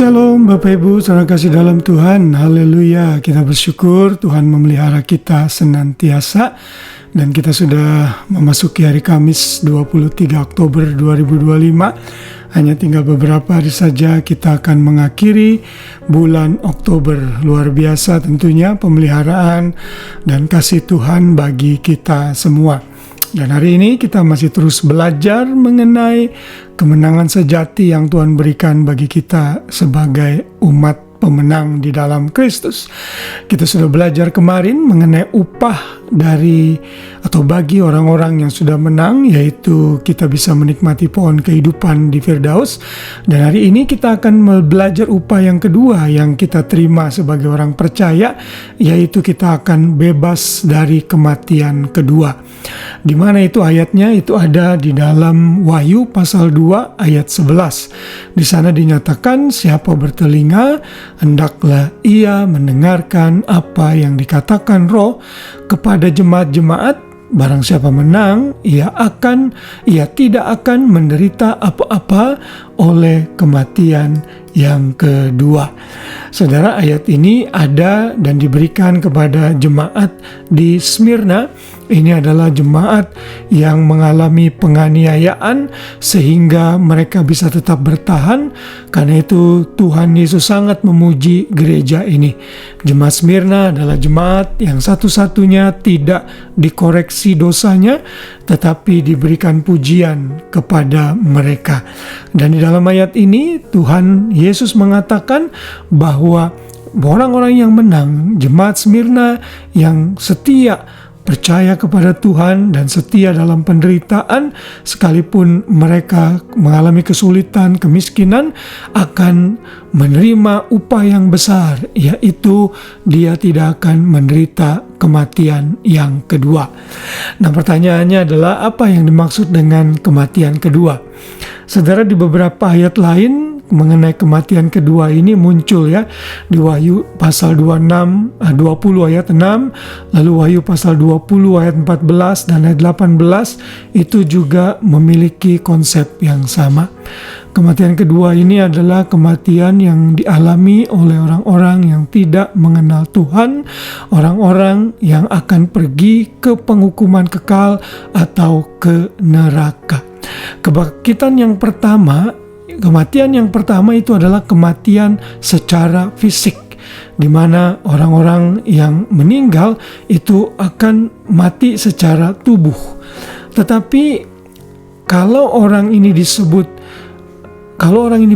Shalom Bapak Ibu, saudara kasih dalam Tuhan. Haleluya, kita bersyukur Tuhan memelihara kita senantiasa. Dan kita sudah memasuki hari Kamis 23 Oktober 2025. Hanya tinggal beberapa hari saja kita akan mengakhiri bulan Oktober. Luar biasa tentunya pemeliharaan dan kasih Tuhan bagi kita semua. Dan hari ini kita masih terus belajar mengenai kemenangan sejati yang Tuhan berikan bagi kita sebagai umat pemenang di dalam Kristus. Kita sudah belajar kemarin mengenai upah dari atau bagi orang-orang yang sudah menang, yaitu kita bisa menikmati pohon kehidupan di Firdaus. Dan hari ini kita akan belajar upah yang kedua yang kita terima sebagai orang percaya, yaitu kita akan bebas dari kematian kedua. Di mana itu ayatnya? Itu ada di dalam Wahyu pasal 2 ayat 11. Di sana dinyatakan, siapa bertelinga hendaklah ia mendengarkan apa yang dikatakan Roh kepada jemaat-jemaat. Barang siapa menang, ia tidak akan menderita apa-apa oleh kematian yang kedua. Saudara, ayat ini ada dan diberikan kepada jemaat di Smyrna. Ini adalah jemaat yang mengalami penganiayaan sehingga mereka bisa tetap bertahan. Karena itu Tuhan Yesus sangat memuji gereja ini. Jemaat Smyrna adalah jemaat yang satu-satunya tidak dikoreksi dosanya, tetapi diberikan pujian kepada mereka. Dan di dalam ayat ini Tuhan Yesus mengatakan bahwa orang-orang yang menang, jemaat Smyrna yang setia, percaya kepada Tuhan dan setia dalam penderitaan, sekalipun mereka mengalami kesulitan, kemiskinan, akan menerima upah yang besar, yaitu dia tidak akan menderita kematian yang kedua. Nah, pertanyaannya adalah apa yang dimaksud dengan kematian kedua? Saudara, di beberapa ayat lain mengenai kematian kedua ini muncul ya, di Wahyu pasal 20 ayat 6, lalu Wahyu pasal 20 ayat 14 dan ayat 18 itu juga memiliki konsep yang sama. Kematian kedua ini adalah kematian yang dialami oleh orang-orang yang tidak mengenal Tuhan, orang-orang yang akan pergi ke penghukuman kekal atau ke neraka. Kematian yang pertama itu adalah kematian secara fisik, di mana orang-orang yang meninggal itu akan mati secara tubuh. Tetapi kalau orang ini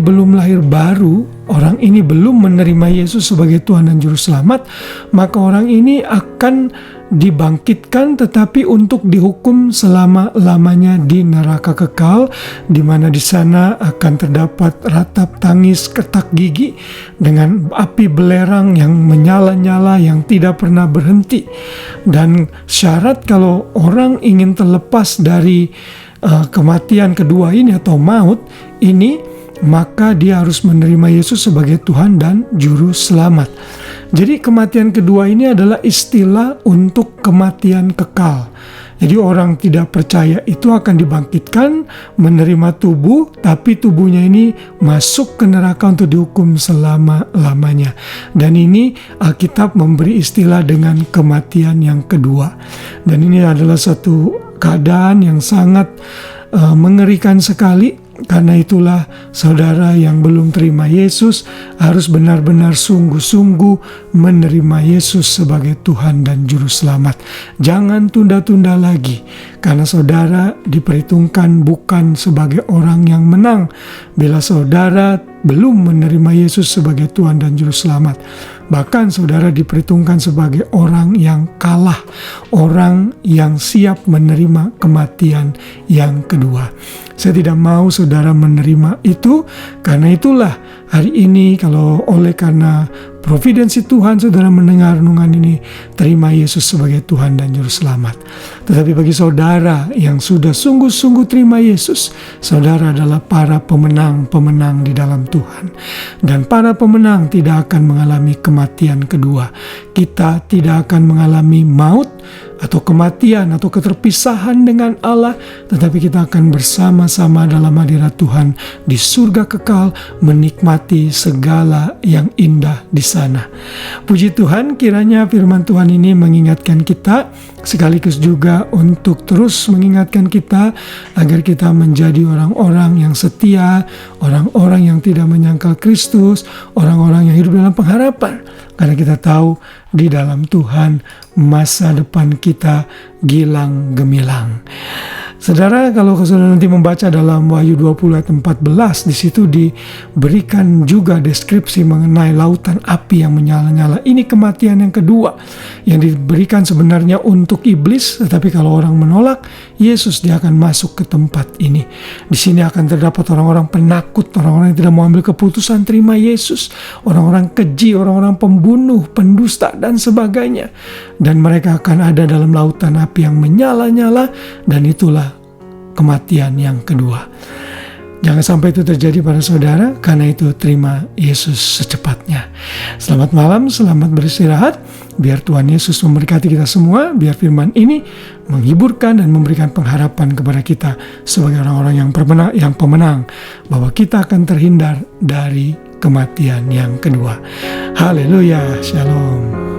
belum lahir baru, orang ini belum menerima Yesus sebagai Tuhan dan Juru Selamat, maka orang ini akan dibangkitkan tetapi untuk dihukum selama-lamanya di neraka kekal, di mana di sana akan terdapat ratap tangis, ketak gigi dengan api belerang yang menyala-nyala yang tidak pernah berhenti. Dan syarat kalau orang ingin terlepas dari kematian kedua ini atau maut ini, maka dia harus menerima Yesus sebagai Tuhan dan Juru Selamat. Jadi kematian kedua ini adalah istilah untuk kematian kekal. Jadi orang tidak percaya itu akan dibangkitkan, menerima tubuh, tapi tubuhnya ini masuk ke neraka untuk dihukum selama-lamanya. Dan ini Alkitab memberi istilah dengan kematian yang kedua. Dan ini adalah satu keadaan yang sangat mengerikan sekali. Karena itulah saudara yang belum terima Yesus harus benar-benar sungguh-sungguh menerima Yesus sebagai Tuhan dan Juru Selamat. Jangan tunda-tunda lagi, karena saudara diperhitungkan bukan sebagai orang yang menang bila saudara belum menerima Yesus sebagai Tuhan dan Juru Selamat. Bahkan saudara diperhitungkan sebagai orang yang kalah, orang yang siap menerima kematian yang kedua. Saya tidak mau saudara menerima itu, karena itulah hari ini karena providensi Tuhan saudara mendengar renungan ini, terima Yesus sebagai Tuhan dan Juru Selamat. Tetapi bagi saudara yang sudah sungguh-sungguh terima Yesus, saudara adalah para pemenang-pemenang di dalam Tuhan. Dan para pemenang tidak akan mengalami kematian kedua. Kita tidak akan mengalami maut atau kematian atau keterpisahan dengan Allah, tetapi kita akan bersama-sama dalam hadirat Tuhan di surga kekal, menikmati segala yang indah di sana. Puji Tuhan, kiranya firman Tuhan ini mengingatkan kita, sekaligus juga untuk terus mengingatkan kita agar kita menjadi orang-orang yang setia, orang-orang yang tidak menyangkal Kristus, orang-orang yang hidup dalam pengharapan. Karena kita tahu di dalam Tuhan masa depan kita gilang gemilang. Saudara, kalau saudara nanti membaca dalam Wahyu 20 ayat 14, di situ diberikan juga deskripsi mengenai lautan api yang menyala-nyala. Ini kematian yang kedua yang diberikan sebenarnya untuk iblis, tetapi kalau orang menolak Yesus, dia akan masuk ke tempat ini. Di sini akan terdapat orang-orang penakut, orang-orang yang tidak mau ambil keputusan terima Yesus, orang-orang keji, orang-orang pembunuh, pendusta, dan sebagainya. Dan mereka akan ada dalam lautan api yang menyala-nyala, dan itulah kematian yang kedua. Jangan sampai itu terjadi pada saudara, karena itu terima Yesus secepatnya. Selamat malam, selamat beristirahat. Biar Tuhan Yesus memberkati kita semua, biar firman ini menghiburkan dan memberikan pengharapan kepada kita sebagai orang-orang yang pemenang, bahwa kita akan terhindar dari kematian yang kedua. Haleluya, shalom.